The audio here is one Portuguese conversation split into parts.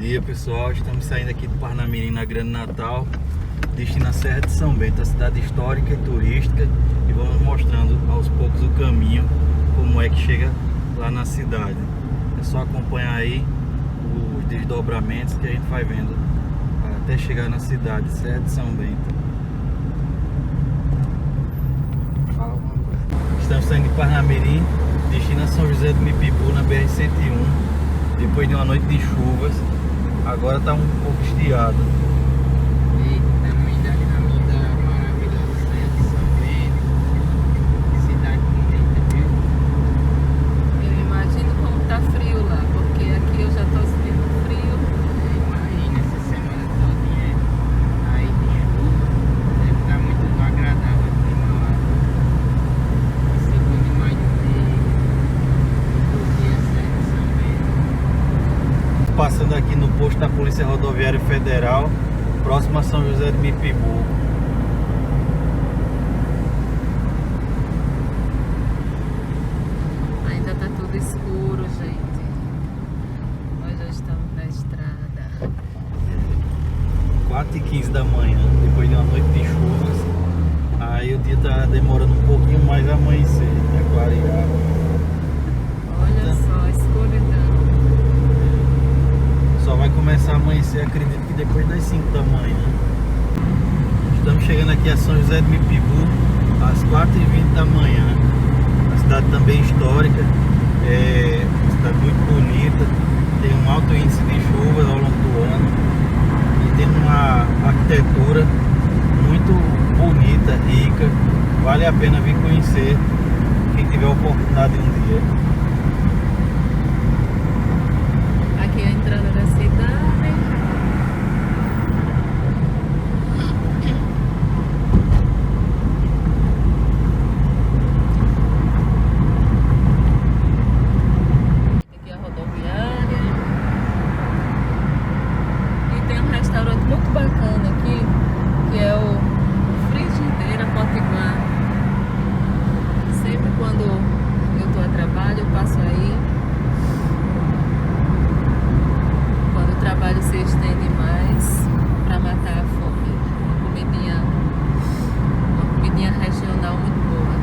dia, pessoal. Estamos saindo aqui do Parnamirim, na Grande Natal, destino à Serra de São Bento, a cidade histórica e turística, e vamos mostrando aos poucos o caminho, como é que chega lá na cidade. É só acompanhar aí os desdobramentos que a gente vai vendo até chegar na cidade, Serra de São Bento. Estamos saindo de Parnamirim, destino a São José do Mipibu, na BR-101, depois de uma noite de chuvas. Agora está um pouco estiado. E estamos indo ali na linda, maravilhosa Serra de São Bento, cidade bonita, viu? Eu imagino como tá frio lá, porque aqui eu já tô sentindo frio. Imagina essa semana todinha aí de chuva, deve estar muito agradável o clima lá. Segundo mais do dia, Serra de São Bento. Passando aqui no posto da Polícia Rodoviária Federal, próximo a São José do Mipibu. Ainda tá tudo escuro, gente. Nós já estamos na estrada. 4h15 da manhã, depois de uma noite de chuvas. Aí o dia tá demorando um pouquinho mais a amanhecer, a clarear. Olha só, escuridão. Só vai começar a amanhecer, acredito que depois das 5 da manhã. Estamos chegando aqui a São José do Mipibu às 4h20 da manhã. A cidade também histórica, é uma cidade muito bonita, tem um alto índice de chuvas ao longo do ano e tem uma arquitetura muito bonita, rica. Vale a pena vir conhecer quem tiver a oportunidade um dia. Aqui é a entrada da cidade. Aqui é a rodoviária. E tem um restaurante muito bacana aqui, que é o Frigideira Potiguar. Sempre quando eu tô a trabalho, eu passo aí. Quando o trabalho se estende mais, para matar a fome. Uma comidinha regional muito boa.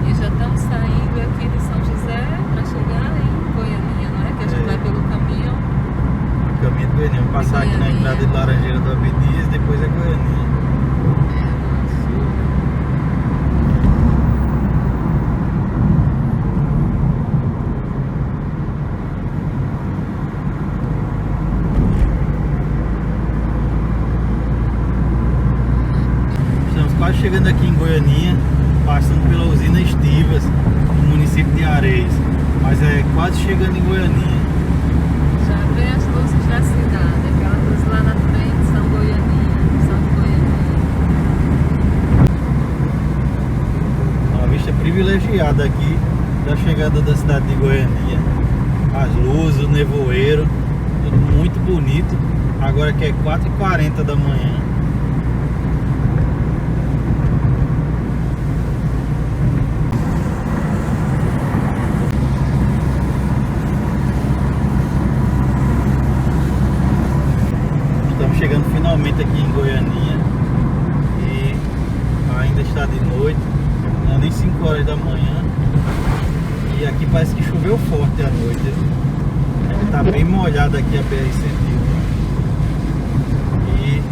E já estamos saindo aqui de São José para chegar em Goianinha, não é? Que a gente vai pelo caminho. Caminho de Goianinha, vamos passar aqui na Goianinha. entrada de Laranjeira do Abdias, depois é Goianinha. Estamos quase chegando aqui em Goianinha, passando pela usina Estivas, no município de Areias, mas é quase chegando em Goianinha. Já vê as luzes da cidade, aquelas luzes lá na frente são Goianinha, são de Goianinha. Uma vista privilegiada aqui da chegada da cidade de Goianinha. As luzes, o nevoeiro, tudo muito bonito. Agora que é 4h40 da manhã. Estamos chegando finalmente aqui em Goianinha e ainda está de noite, não é nem 5 horas da manhã, e aqui parece que choveu forte à noite. Está bem molhada aqui a BR-101 e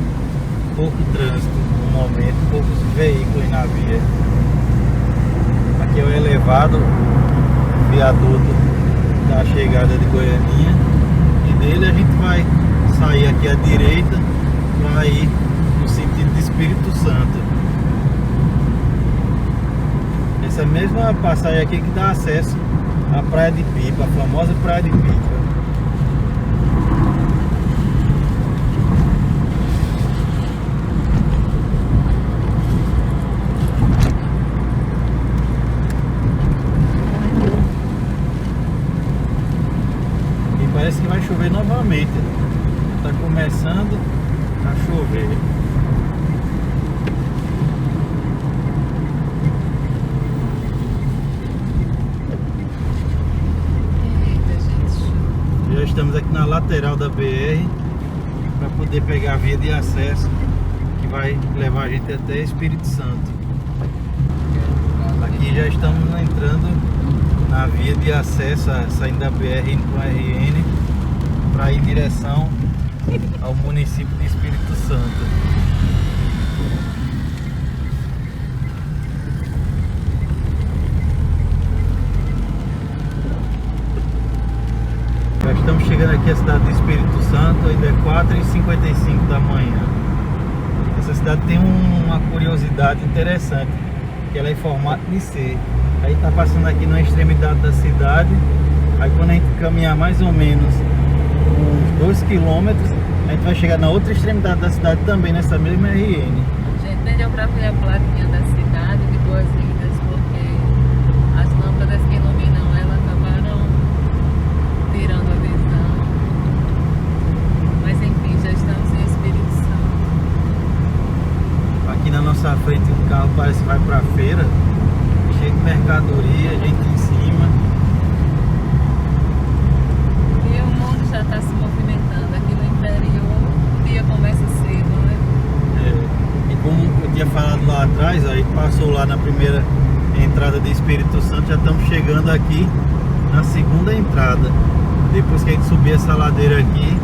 pouco trânsito no momento, poucos veículos na via. Aqui é o elevado viaduto da chegada de Goianinha, e dele a gente vai sair aqui à direita para ir no sentido de Espírito Santo. Essa mesma passagem aqui que dá acesso à Praia de Pipa, a famosa Praia de Pipa. E parece que vai chover novamente. Está começando a chover. Já estamos aqui na lateral da BR para poder pegar a via de acesso que vai levar a gente até Espírito Santo. Aqui já estamos entrando na via de acesso, saindo da BR indo para o RN para ir em direção ao município de Espírito Santo. Já estamos chegando aqui à cidade do Espírito Santo, ainda é 4h55 da manhã. Essa cidade tem uma curiosidade interessante, que ela é em formato de C. Aí está passando aqui na extremidade da cidade, aí quando a gente caminhar mais ou menos uns 2 km, a gente vai chegar na outra extremidade da cidade também, nessa mesma RN. Gente, nem deu pra ver a plaquinha da cidade de Boas-Vindas, porque as lâmpadas que iluminam ela acabaram tirando a visão. Mas enfim, já estamos em Espírito Santo. Aqui na nossa frente um carro parece que vai para a feira, cheio de mercadoria, gente em cima. E o mundo já está se movimentando. Aqui no interior, o dia começa cedo, né? E como eu tinha falado lá atrás, aí passou lá na primeira entrada de Espírito Santo, já estamos chegando aqui na segunda entrada. Depois que a gente subir essa ladeira aqui,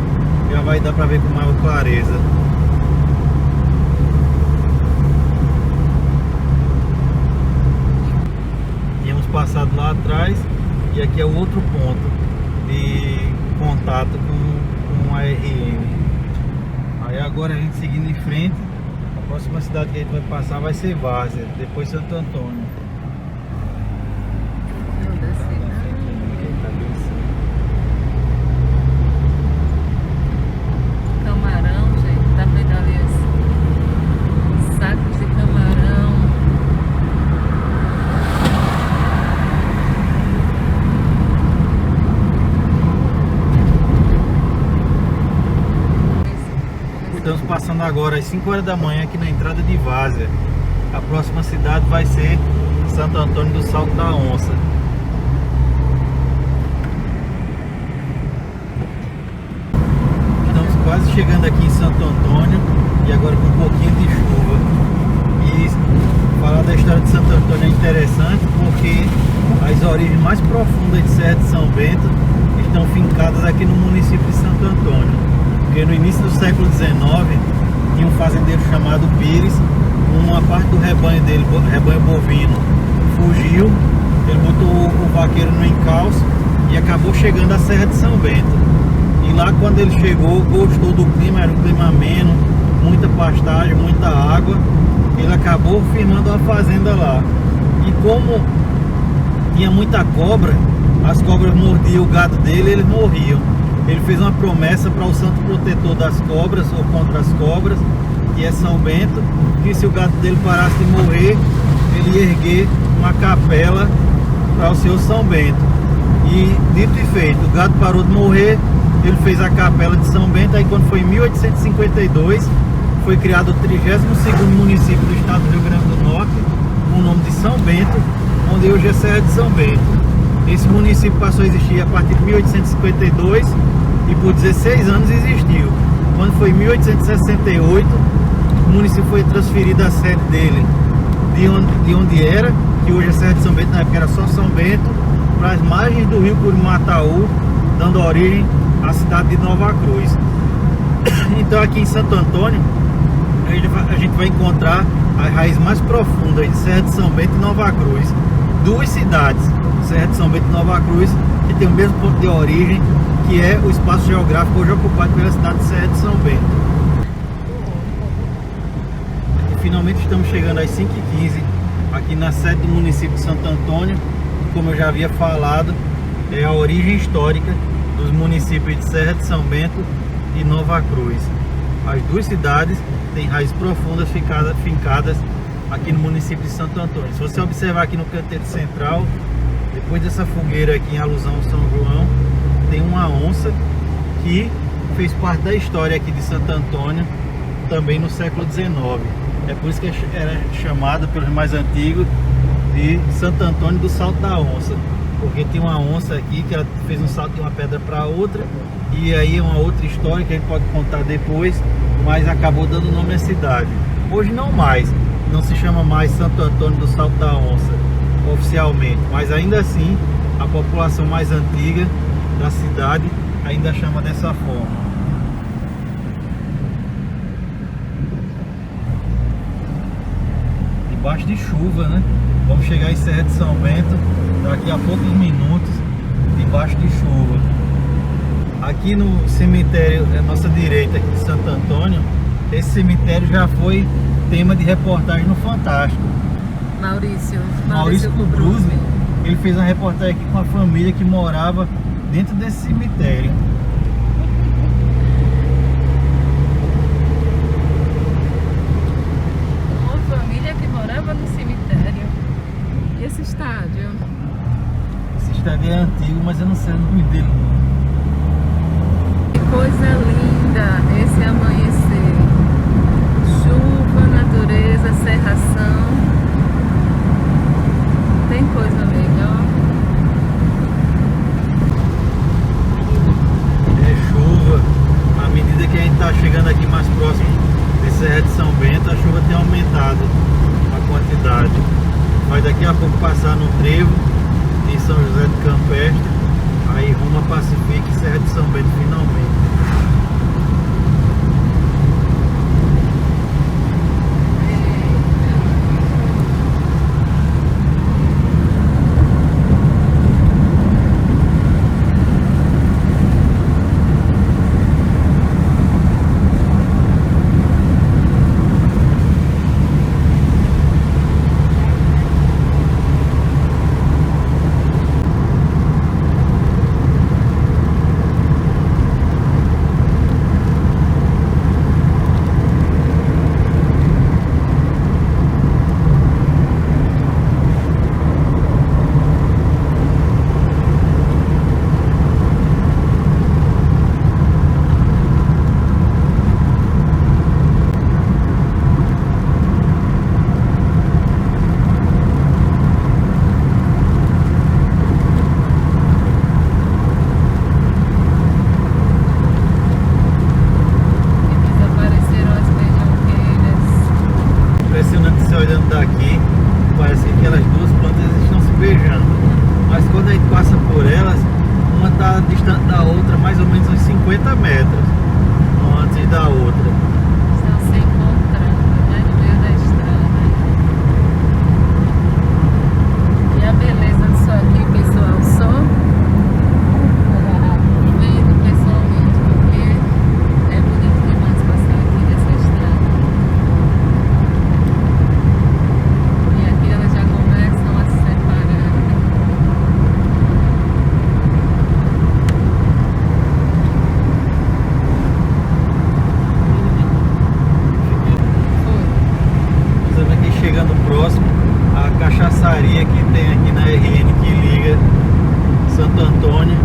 já vai dar para ver com maior clareza. Tínhamos passado lá atrás e aqui é o outro ponto de contato com a RN. Aí agora a gente seguindo em frente, a próxima cidade que a gente vai passar vai ser Várzea, depois Santo Antônio. Camarão, gente, tá vendo ali os sacos de camarão. Estamos passando agora às 5 horas da manhã aqui na entrada de Várzea. A próxima cidade vai ser Santo Antônio do Salto da Onça. Estamos quase chegando aqui em Santo Antônio e agora com um pouquinho de chuva. E falar da história de Santo Antônio é interessante porque as origens mais profundas de Serra de São Bento estão fincadas aqui no município de Santo Antônio. Porque no início do século XIX tinha um fazendeiro chamado Pires, uma parte do rebanho dele, rebanho bovino, fugiu, ele botou o vaqueiro no encalço e acabou chegando à Serra de São Bento. E lá quando ele chegou, gostou do clima, era um clima ameno, muita pastagem, muita água, ele acabou firmando uma fazenda lá. E como tinha muita cobra, as cobras mordiam o gado dele e eles morriam. Ele fez uma promessa para o santo protetor das cobras, ou contra as cobras, que é São Bento, que se o gado dele parasse de morrer, ele ia erguer uma capela para o Senhor São Bento. E dito e feito, o gado parou de morrer, ele fez a capela de São Bento. Aí quando foi em 1852, foi criado o 32º município do estado do Rio Grande do Norte, com o nome de São Bento, onde hoje é Serra de São Bento. Esse município passou a existir a partir de 1852 e por 16 anos existiu. Quando foi em 1868, o município foi transferido a sede dele de onde era, que hoje é Serra de São Bento, na época era só São Bento, para as margens do rio Curimataú, dando origem à cidade de Nova Cruz. Então aqui em Santo Antônio, a gente vai encontrar as raízes mais profundas de Serra de São Bento e Nova Cruz. Duas cidades, Serra de São Bento e Nova Cruz, que tem o mesmo ponto de origem, que é o espaço geográfico hoje ocupado pela cidade de Serra de São Bento. E finalmente estamos chegando às 5h15, aqui na sede do município de Santo Antônio. Como eu já havia falado, é a origem histórica dos municípios de Serra de São Bento e Nova Cruz. As duas cidades têm raízes profundas fincadas aqui no município de Santo Antônio. Se você observar aqui no canteiro central, depois dessa fogueira aqui em alusão ao São João, tem uma onça que fez parte da história aqui de Santo Antônio, também no século XIX. É por isso que era chamado pelos mais antigos de Santo Antônio do Salto da Onça, porque tem uma onça aqui que ela fez um salto de uma pedra para outra, e aí é uma outra história que a gente pode contar depois, mas acabou dando nome à cidade. Hoje não mais, não se chama mais Santo Antônio do Salto da Onça oficialmente, mas ainda assim a população mais antiga da cidade ainda chama dessa forma. Debaixo de chuva, né? Vamos chegar em Serra de São Bento daqui a poucos minutos, debaixo de chuva. Aqui no cemitério, à nossa direita aqui de Santo Antônio, esse cemitério já foi tema de reportagem no Fantástico. Maurício Kubrusli, ele fez uma reportagem aqui com uma família que morava dentro desse cemitério. Uma família que morava no cemitério. E esse estádio? Esse estádio é antigo, mas eu não sei o nome dele. Que coisa linda esse amanhecer. Chuva, natureza, serração. Tem coisa melhor. É chuva. À medida que a gente está chegando aqui mais próximo de Serra de São Bento, a chuva tem aumentado a quantidade. Vai daqui a pouco passar no trevo de São José do Campestre, aí rumo a Pacifique e Serra de São Bento finalmente. Olhando daqui, parece que aquelas duas plantas estão se beijando, mas quando a gente passa por elas, uma está distante da outra mais ou menos uns 50 metros antes da outra. Estão se encontrando, né, no meio da estrada. E a beleza disso aqui, pessoal, só vendo pessoalmente, porque é bonito demais passar aqui nessa estrada. E aqui elas já começam a se separar. Foi. Estamos aqui chegando próximo à cachaçaria que tem aqui na RN que liga Santo Antônio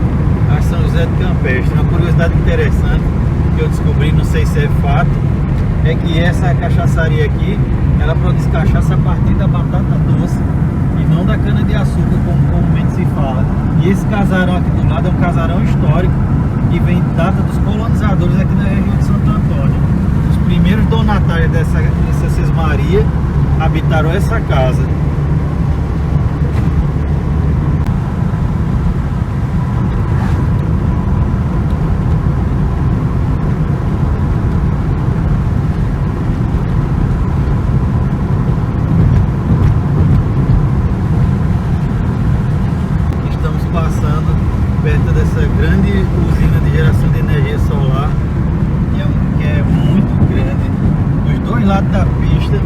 a São José do Campestre. Uma curiosidade interessante que eu descobri, não sei se é fato, é que essa cachaçaria aqui, ela produz cachaça a partir da batata doce e não da cana de açúcar, como comumente se fala. E esse casarão aqui do lado é um casarão histórico que vem data dos colonizadores aqui na região de Santo Antônio. Os primeiros donatários dessa cismaria habitaram essa casa. Estamos passando perto dessa grande usina de geração de energia solar, que é muito grande. Dos dois lados da pista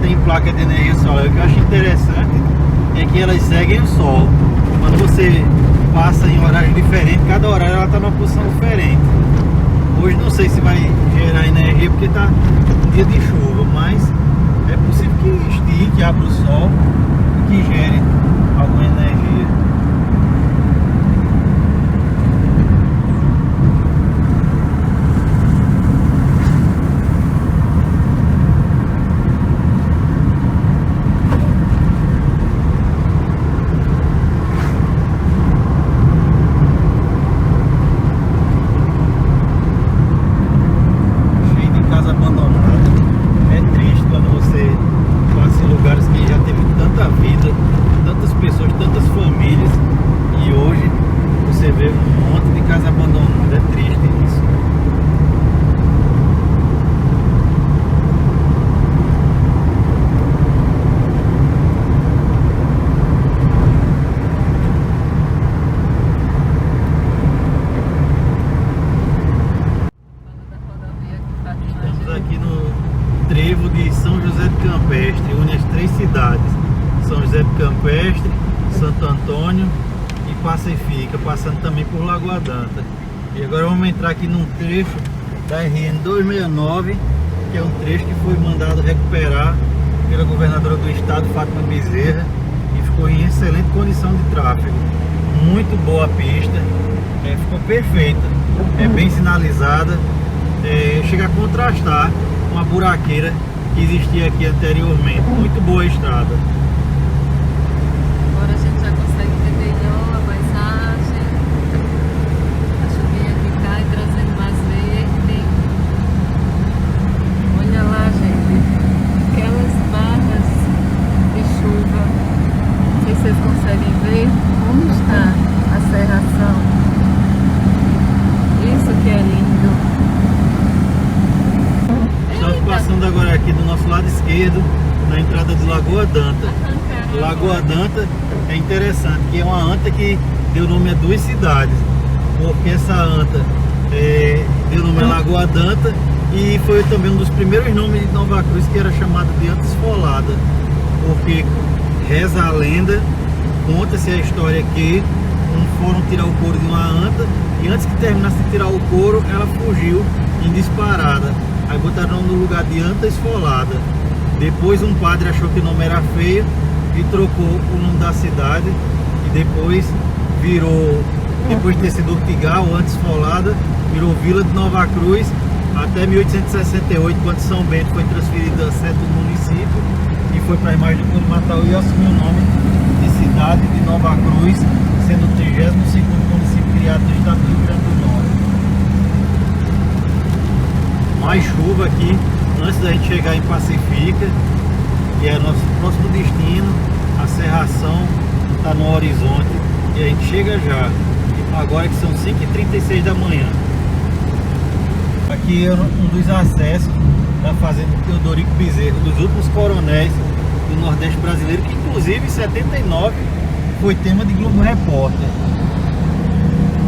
tem placa de energia solar. O que eu acho interessante é que elas seguem o sol. Quando você passa em horários diferentes, cada horário ela está numa posição diferente. Hoje não sei se vai gerar energia porque está dia de chuva, mas é possível que estique, abra o sol e que gere alguma energia. Pacifica, passando também por Lagoa d'Anta. E agora vamos entrar aqui num trecho da RN 269, que é um trecho que foi mandado recuperar pela governadora do estado, Fátima Bezerra, e ficou em excelente condição de tráfego. Muito boa a pista, ficou perfeita, é bem sinalizada, chega a contrastar com a buraqueira que existia aqui anteriormente. Muito boa a estrada. Agora a gente já consegue ver melhor a paisagem, a chuvinha que cai trazendo mais verde. Olha lá, gente, aquelas barras de chuva. Não sei se vocês conseguem ver como está a serração. Isso que é lindo. Estamos passando agora aqui do nosso lado esquerdo, na entrada de Lagoa d'Anta. Lagoa d'Anta é interessante, que é uma anta que deu nome a duas cidades, porque essa anta deu nome a Lagoa d'Anta e foi também um dos primeiros nomes de Nova Cruz, que era chamada de anta esfolada, porque reza a lenda, conta-se a história que foram tirar o couro de uma anta e antes que terminasse de tirar o couro, ela fugiu em disparada. Aí botaram no lugar de anta esfolada. Depois um padre achou que o nome era feio e trocou o nome da cidade, e depois virou, depois de ter sido Urtigal, antes esfolada, virou Vila de Nova Cruz, até 1868, quando São Bento foi transferido a sede do município e foi para a imagem de Curimataú e assumiu o nome de cidade de Nova Cruz, sendo o 32º município criado no estado do Rio Grande do Norte. Mais chuva aqui antes da gente chegar em Pacifica, que é nosso próximo destino. A serração está no horizonte e a gente chega já. Agora que são 5h36 da manhã. Aqui é um dos acessos da fazenda Teodorico Bezerra, dos últimos coronéis do Nordeste brasileiro, que inclusive em 79 foi tema de Globo Repórter.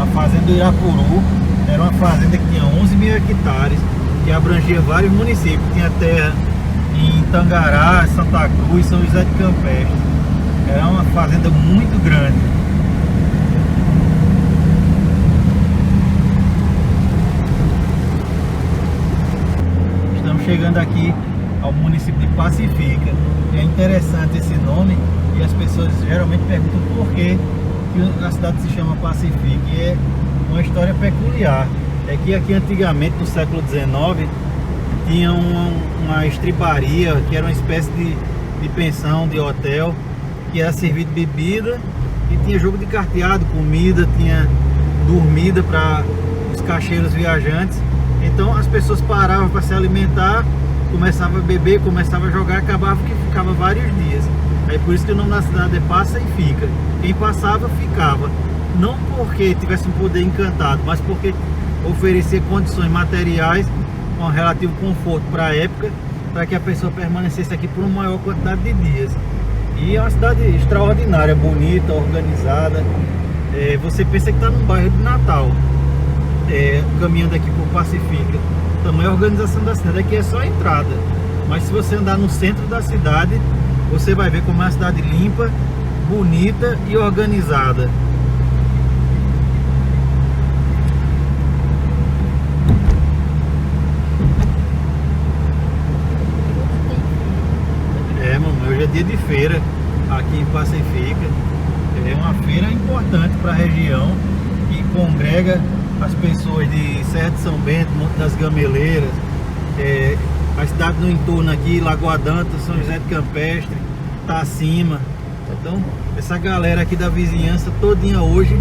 A fazenda do Irapuru era uma fazenda que tinha 11 mil hectares, que abrangia vários municípios. Tinha terra em Tangará, Santa Cruz, São José de Campestre. Era uma fazenda muito grande. Estamos chegando aqui ao município de Pacifica. É interessante esse nome e as pessoas geralmente perguntam por que a cidade se chama Pacifica. E é uma história peculiar. É que aqui antigamente, no século XIX, tinha uma estribaria, que era uma espécie de pensão, de hotel, que era servido bebida e tinha jogo de carteado, comida, tinha dormida para os cacheiros viajantes. Então as pessoas paravam para se alimentar, começavam a beber, começavam a jogar, acabava que ficava vários dias. Aí por isso que o nome da cidade é Passa e Fica. Quem passava, ficava. Não porque tivesse um poder encantado, mas porque oferecer condições materiais com relativo conforto para a época, para que a pessoa permanecesse aqui por uma maior quantidade de dias. E é uma cidade extraordinária, bonita, organizada. Você pensa que está num bairro de Natal, caminhando aqui por Pacifica. A tamanha organização da cidade aqui é só a entrada, mas se você andar no centro da cidade, você vai ver como é uma cidade limpa, bonita e organizada. Hoje é dia de feira aqui em Pacifica. É uma feira importante para a região, que congrega as pessoas de Serra de São Bento, Monte das Gameleiras, a cidade no entorno aqui, Lagoa d'Anta, São José de Campestre, Tacima. Então essa galera aqui da vizinhança todinha hoje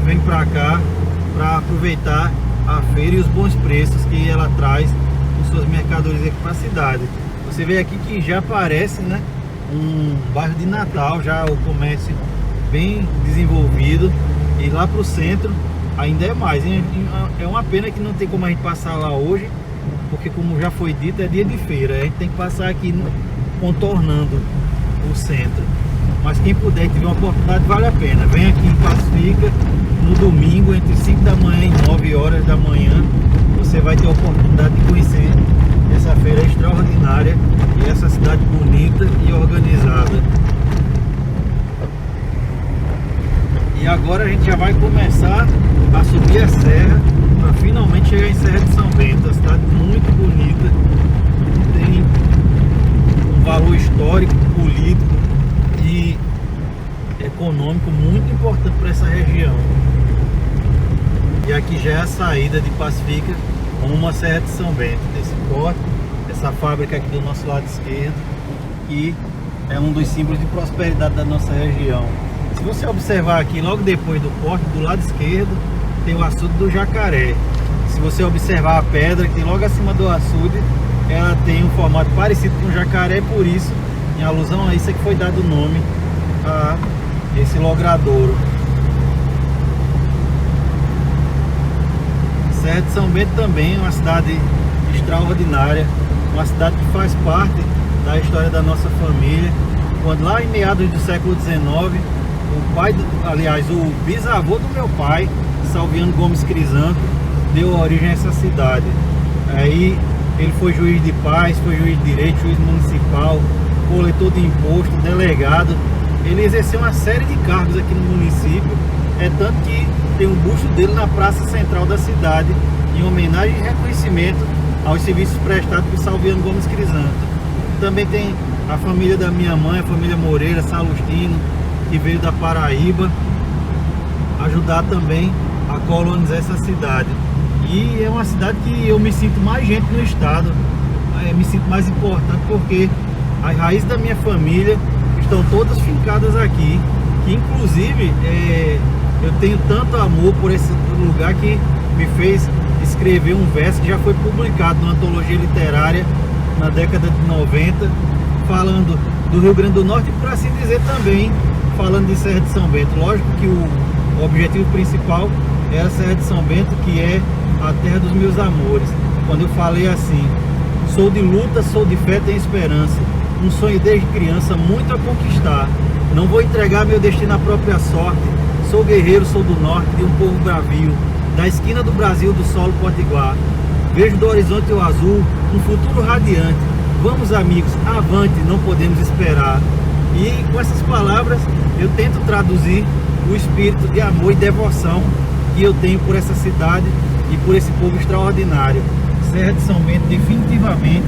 vem para cá para aproveitar a feira e os bons preços que ela traz com suas mercadorias aqui para a cidade. Você vê aqui que já parece, né, um bairro de Natal, já o comércio bem desenvolvido, e lá para o centro ainda é mais. É uma pena que não tem como a gente passar lá hoje, porque como já foi dito, é dia de feira, a gente tem que passar aqui contornando o centro. Mas quem puder e tiver uma oportunidade, vale a pena. Vem aqui em Pacifica no domingo, entre 5 da manhã e 9 horas da manhã. Você vai ter a oportunidade de conhecer essa feira extraordinária e essa cidade bonita e organizada. E E agora a gente já vai começar a subir a serra para finalmente chegar em Serra de São Bento. Uma cidade muito bonita, tem um valor histórico, político e econômico muito importante para essa região. E aqui já é a saída de Pacifica rumo à Serra de São Bento. Esse porto, essa fábrica aqui do nosso lado esquerdo, que é um dos símbolos de prosperidade da nossa região. Se você observar aqui, logo depois do porto, do lado esquerdo, tem o açude do Jacaré. Se você observar a pedra que tem logo acima do açude, ela tem um formato parecido com o jacaré, por isso, em alusão a isso, é que foi dado o nome a esse logradouro. Serra de São Bento também é uma cidade extraordinária, uma cidade que faz parte da história da nossa família. Quando lá em meados do século XIX, o bisavô do meu pai, Salviano Gomes Crisanto, deu origem a essa cidade. Aí ele foi juiz de paz, foi juiz de direito, juiz municipal, coletor de imposto, delegado. Ele exerceu uma série de cargos aqui no município, tanto que tem um busto dele na praça central da cidade, em homenagem e reconhecimento aos serviços prestados por Salviano Gomes Crisanto. Também tem a família da minha mãe, a família Moreira, Salustino, que veio da Paraíba, ajudar também a colonizar essa cidade. E é uma cidade que eu me sinto mais gente no estado, me sinto mais importante, porque as raízes da minha família estão todas fincadas aqui, que inclusive eu tenho tanto amor por esse lugar que me fez escrever um verso que já foi publicado numa antologia literária na década de 90, falando do Rio Grande do Norte e, por assim dizer, também falando de Serra de São Bento. Lógico que o objetivo principal é a Serra de São Bento, que é a terra dos meus amores. Quando eu falei assim: sou de luta, sou de fé, tenho esperança, um sonho desde criança, muito a conquistar, não vou entregar meu destino à própria sorte, sou guerreiro, sou do norte, de um povo bravio, da esquina do Brasil, do solo potiguar, vejo do horizonte o azul, um futuro radiante, vamos amigos, avante, não podemos esperar. E com essas palavras eu tento traduzir o espírito de amor e devoção que eu tenho por essa cidade e por esse povo extraordinário. Serra de São Bento definitivamente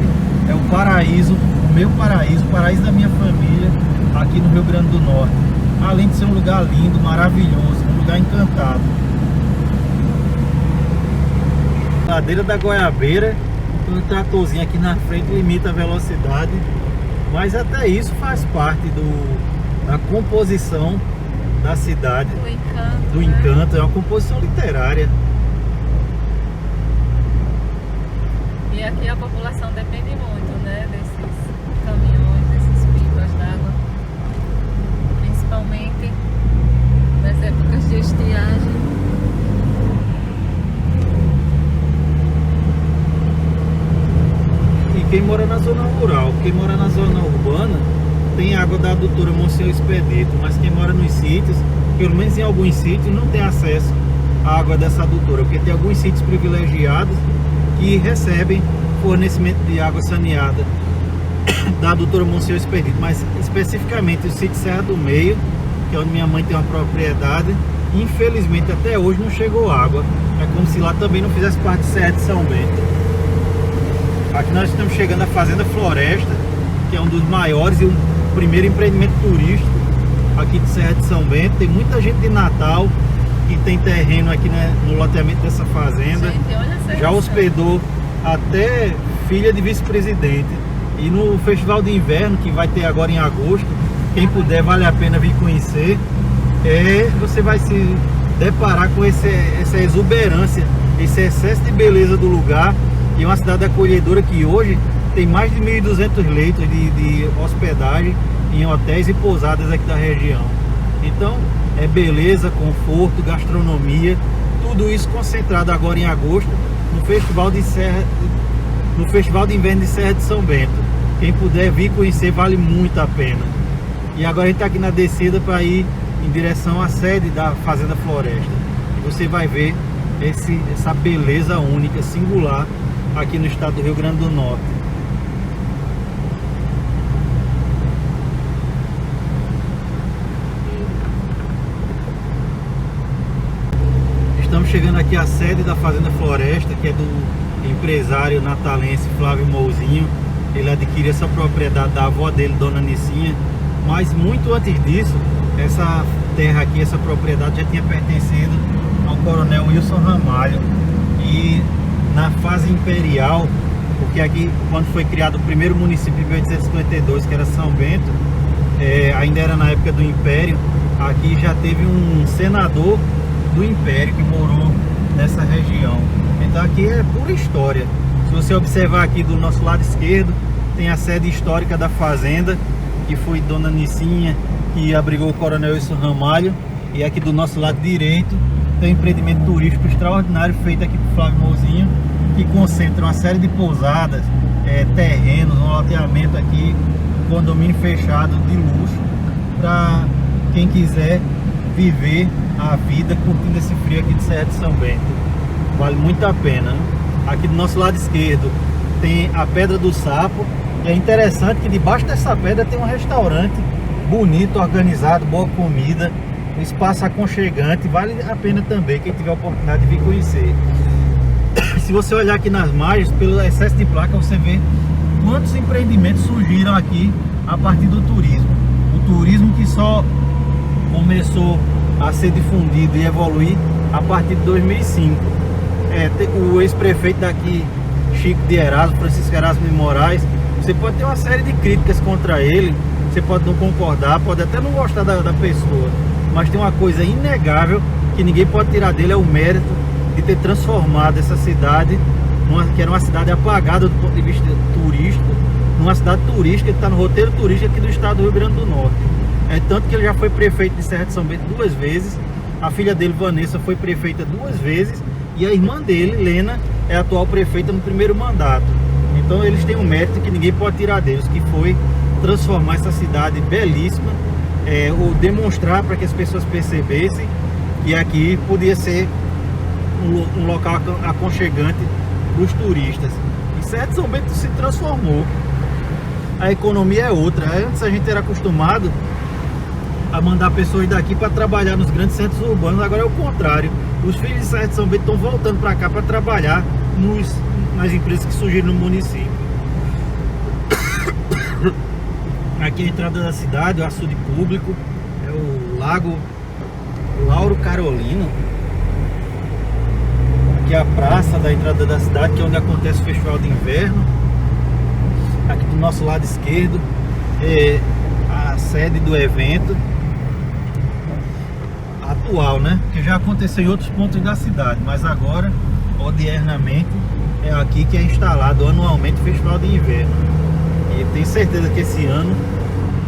é o paraíso, o meu paraíso, o paraíso da minha família aqui no Rio Grande do Norte. Além de ser um lugar lindo, maravilhoso, um lugar encantado. Ladeira da Goiabeira, um tratorzinho aqui na frente limita a velocidade, mas até isso faz parte da composição da cidade, do encanto, é uma composição literária. E aqui a população depende muito, né, desses caminhões, desses pipas d'água, principalmente nas épocas de estiagem. E quem mora na zona rural, quem mora na zona urbana, tem água da adutora Monsenhor Expedito, mas quem mora nos sítios, pelo menos em alguns sítios, não tem acesso à água dessa adutora, porque tem alguns sítios privilegiados que recebem fornecimento de água saneada da adutora Monsenhor Expedito, mas especificamente o sítio Serra do Meio, que é onde minha mãe tem uma propriedade, infelizmente até hoje não chegou água. É como se lá também não fizesse parte de Serra de São Bento. Aqui nós estamos chegando à Fazenda Floresta, que é um dos maiores e o primeiro empreendimento turístico aqui de Serra de São Bento. Tem muita gente de Natal que tem terreno aqui, né, no loteamento dessa fazenda. Gente, olha essa já hospedou até filha de vice-presidente. E no festival de inverno, que vai ter agora em agosto, quem puder, vale a pena vir conhecer. Você vai se deparar com essa exuberância, esse excesso de beleza do lugar. E uma cidade acolhedora que hoje tem mais de 1.200 leitos de hospedagem em hotéis e pousadas aqui da região. Então é beleza, conforto, gastronomia, tudo isso concentrado agora em agosto no Festival de Inverno de Serra de São Bento. Quem puder vir conhecer, vale muito a pena. E agora a gente está aqui na descida para ir em direção à sede da Fazenda Floresta. E você vai ver essa beleza única, singular, aqui no estado do Rio Grande do Norte. chegando aqui à sede da Fazenda Floresta, que é do empresário natalense Flávio Mouzinho. Ele adquiriu essa propriedade da avó dele, Dona Nicinha. Mas muito antes disso, essa terra aqui, essa propriedade já tinha pertencido ao coronel Wilson Ramalho. E na fase imperial, porque aqui, quando foi criado o primeiro município em 1852, que era São Bento, ainda era na época do Império, aqui já teve um senador do Império que morou nessa região. Então aqui é pura história. Se você observar aqui do nosso lado esquerdo, tem a sede histórica da fazenda, que foi Dona Nicinha, que abrigou o coronel Wilson Ramalho. E aqui do nosso lado direito tem um empreendimento turístico extraordinário feito aqui por Flávio Mouzinho, que concentra uma série de pousadas, terrenos, um loteamento aqui, condomínio fechado de luxo, para quem quiser viver a vida curtindo esse frio aqui de Serra de São Bento. Vale muito a pena. Aqui do nosso lado esquerdo tem a Pedra do Sapo, e é interessante que debaixo dessa pedra tem um restaurante bonito, organizado, boa comida, um espaço aconchegante. Vale a pena também quem tiver a oportunidade de vir conhecer. Se você olhar aqui nas margens, pelo excesso de placa, você vê quantos empreendimentos surgiram aqui a partir do turismo. O turismo que só começou a ser difundido e evoluir a partir de 2005. O ex-prefeito daqui, Chico de Erasmo, Francisco Erasmo de Moraes, você pode ter uma série de críticas contra ele, você pode não concordar, pode até não gostar da pessoa, mas tem uma coisa inegável que ninguém pode tirar dele, é o mérito de ter transformado essa cidade, que era uma cidade apagada do ponto de vista turístico, numa cidade turística que está no roteiro turístico aqui do estado do Rio Grande do Norte. Tanto que ele já foi prefeito de Serra de São Bento 2 vezes, a filha dele, Vanessa, foi prefeita 2 vezes, e a irmã dele, Lena, é a atual prefeita no primeiro mandato. Então eles têm um mérito que ninguém pode tirar deles, que foi transformar essa cidade belíssima, ou demonstrar para que as pessoas percebessem que aqui podia ser um local aconchegante para os turistas. E Serra de São Bento se transformou. A economia é outra. Antes a gente era acostumado a mandar pessoas daqui para trabalhar nos grandes centros urbanos, agora é o contrário. Os filhos de Serra de São Bento estão voltando para cá para trabalhar nas empresas que surgiram no município. Aqui a entrada da cidade, o açude público, é o Lago Lauro Carolino. Aqui é a praça da entrada da cidade, que é onde acontece o festival de inverno. Aqui do nosso lado esquerdo é a sede do evento atual, né? Que já aconteceu em outros pontos da cidade, mas agora, odiernamente, é aqui que é instalado anualmente o festival de inverno. E tenho certeza que esse ano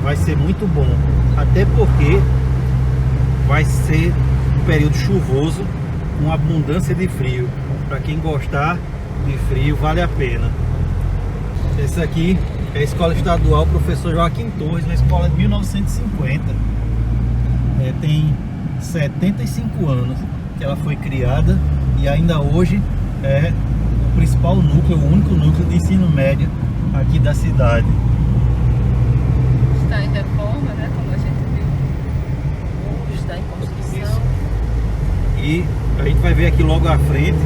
vai ser muito bom, até porque vai ser um período chuvoso, com abundância de frio. Para quem gostar de frio, vale a pena. Essa aqui é a Escola Estadual Professor Joaquim Torres, uma escola de 1950. Tem 75 anos que ela foi criada e ainda hoje é o principal núcleo, o único núcleo de ensino médio aqui da cidade. Está em reforma, né? Como a gente viu. Está em construção. Isso. E a gente vai ver aqui logo à frente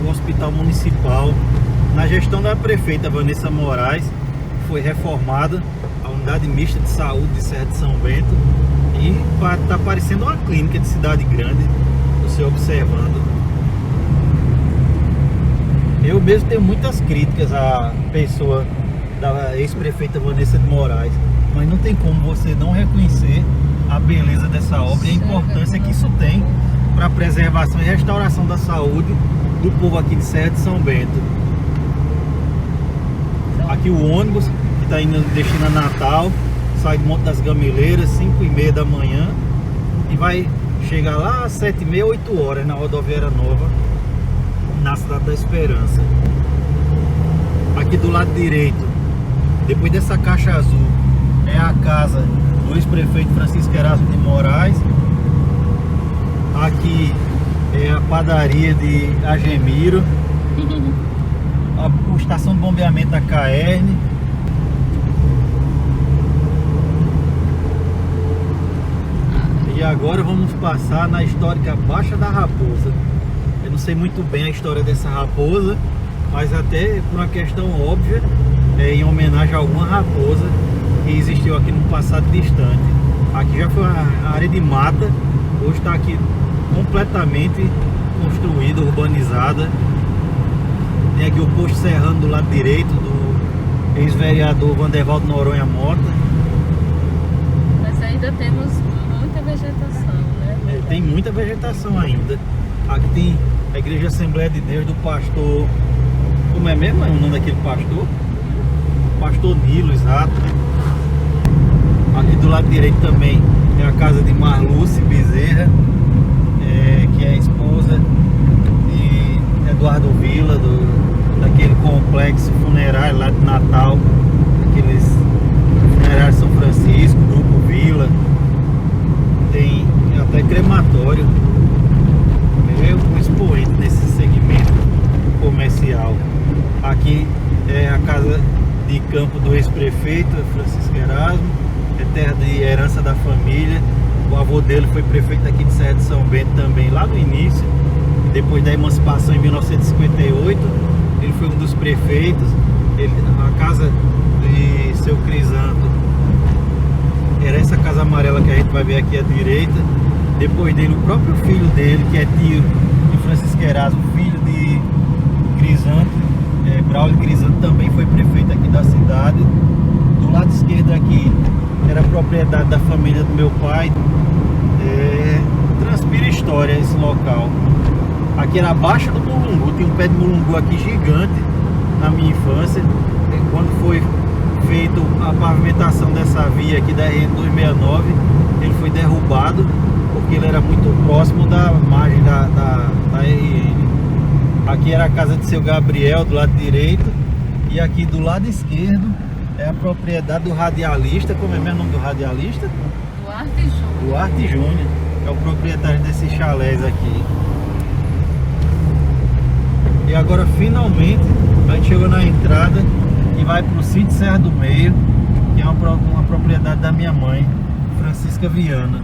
o Hospital Municipal. Na gestão da prefeita Vanessa Moraes, foi reformada a unidade mista de saúde de Serra de São Bento e está parecendo uma clínica de cidade grande, você observando. Eu mesmo tenho muitas críticas à pessoa da ex-prefeita Vanessa de Moraes, mas não tem como você não reconhecer a beleza dessa obra e a importância que isso tem para a preservação e restauração da saúde do povo aqui de Serra de São Bento. Aqui o ônibus que está indo destino a Natal, sai do Monte das Gameleiras, 5h30 da manhã, e vai chegar lá às 7h30, 8 horas na rodoviária nova, na Cidade da Esperança. Aqui do lado direito, depois dessa caixa azul, é a casa do ex-prefeito Francisco Erasmo de Moraes. Aqui é a padaria de Agemiro, a estação de bombeamento da Caerne. E agora vamos passar na histórica Baixa da Raposa. Eu não sei muito bem a história dessa raposa, mas até por uma questão óbvia, em homenagem a alguma raposa que existiu aqui no passado distante. Aqui já foi uma área de mata, hoje está aqui completamente construída, urbanizada. Tem aqui o posto serrano do lado direito do ex-vereador Vandervaldo Noronha Mota. Mas ainda temos muita vegetação, né? Tem muita vegetação ainda. Aqui tem a Igreja Assembleia de Deus do pastor... Como é mesmo? É o nome daquele pastor? Pastor Nilo, exato. Aqui do lado direito também é a casa de Marluce Bezerra, que é a esposa de Eduardo Vila, daquele complexo funerário lá de Natal, aqueles funerários São Francisco, Grupo Vila. Tem até crematório. É um expoente desse segmento comercial. Aqui é a casa de campo do ex-prefeito Francisco Erasmo, é terra de herança da família. O avô dele foi prefeito aqui de Serra de São Bento também, lá no início. Depois da emancipação em 1958, ele foi um dos prefeitos. A casa de seu Crisanto era essa casa amarela que a gente vai ver aqui à direita. Depois dele, o próprio filho dele, que é tio de Francisco Erasmo, filho de Crisanto, Braulio Crisanto, também foi prefeito aqui da cidade. Do lado esquerdo aqui era propriedade da família do meu pai. Transpira história esse local. Aqui era a Baixa do Mulungu, tem um pé de mulungu aqui gigante na minha infância. Quando foi feita a pavimentação dessa via aqui da RN 269, ele foi derrubado porque ele era muito próximo da margem da RN. Aqui era a casa de seu Gabriel, do lado direito, e aqui do lado esquerdo é a propriedade do radialista. Como é mesmo o nome do radialista? Duarte Júnior. Duarte Júnior, é o proprietário desses chalés aqui. E agora finalmente a gente chegou na entrada e vai para o sítio Serra do Meio, que é uma propriedade da minha mãe, Francisca Viana.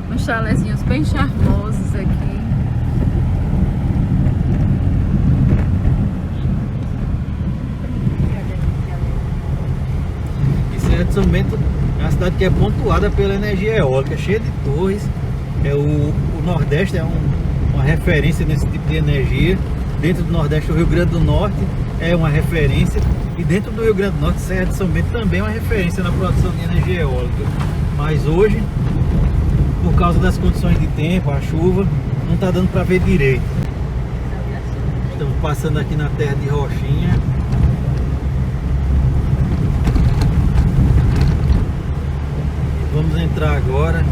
Uns chalézinhos bem charmosos aqui. E Serra de São Bento é uma cidade que é pontuada pela energia eólica, cheia de torres. O Nordeste é uma referência nesse tipo de energia. Dentro do Nordeste, o Rio Grande do Norte é uma referência, e dentro do Rio Grande do Norte, Serra de São Bento também é uma referência na produção de energia eólica. Mas hoje, por causa das condições de tempo, a chuva, não está dando para ver direito. Estamos passando aqui na terra de Rochinha. Vamos entrar agora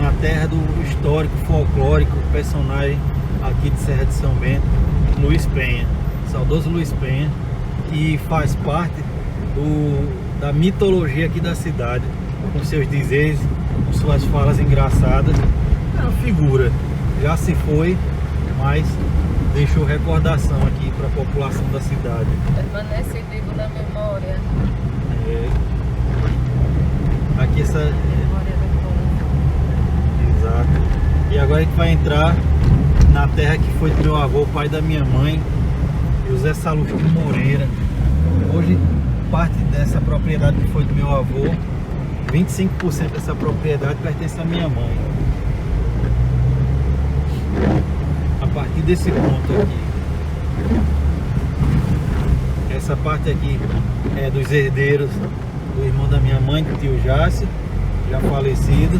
na terra do histórico, folclórico, personagem aqui de Serra de São Bento, Luiz Penha, saudoso Luiz Penha, que faz parte da mitologia aqui da cidade, com seus dizeres, com suas falas engraçadas. É uma figura, já se foi, mas deixou recordação aqui para a população da cidade. Permanece vivo na memória. Aqui essa... Memória do povo. Exato. E agora a gente vai entrar na terra que foi do meu avô, pai da minha mãe, José Salustino Moreira. Hoje, parte dessa propriedade que foi do meu avô, 25% dessa propriedade pertence à minha mãe. A partir desse ponto aqui, essa parte aqui é dos herdeiros do irmão da minha mãe, do tio Jácio, já falecido.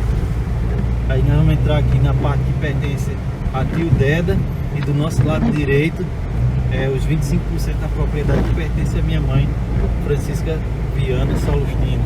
Aí nós vamos entrar aqui na parte que pertence a tio Deda, e do nosso lado direito os 25% da propriedade que pertence à minha mãe, Francisca Viana Salustino.